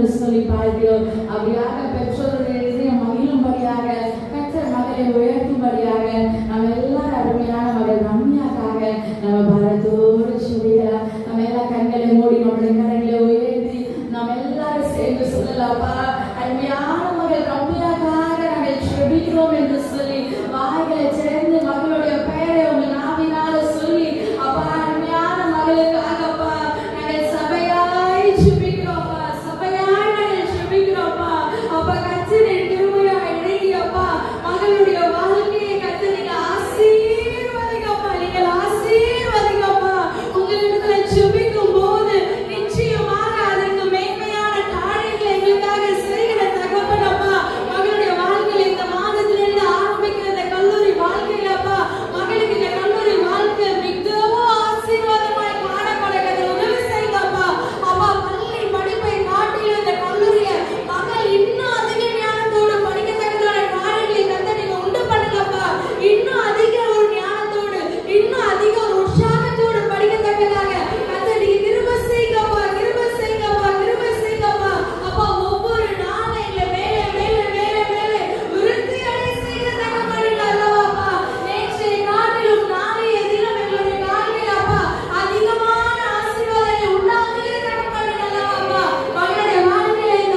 என்று சொல்லி பார்க்கிறோம். அப்படியாக பெற்றோருடைய மகிழும்படியாக பெற்ற மகளை உயர்த்தும்படியாக நம்ம எல்லாரும் அருமையான மகள் ரம்யாக்காக நம்ம பரத்தோடு சொல்லிடலாம். நம்ம எல்லாம் கண்களை மூடி நம்முடைய கரங்களை உயர்த்தி நம்ம எல்லாரும் சேர்ந்து சொல்லலாம்ப்பா. அருமையான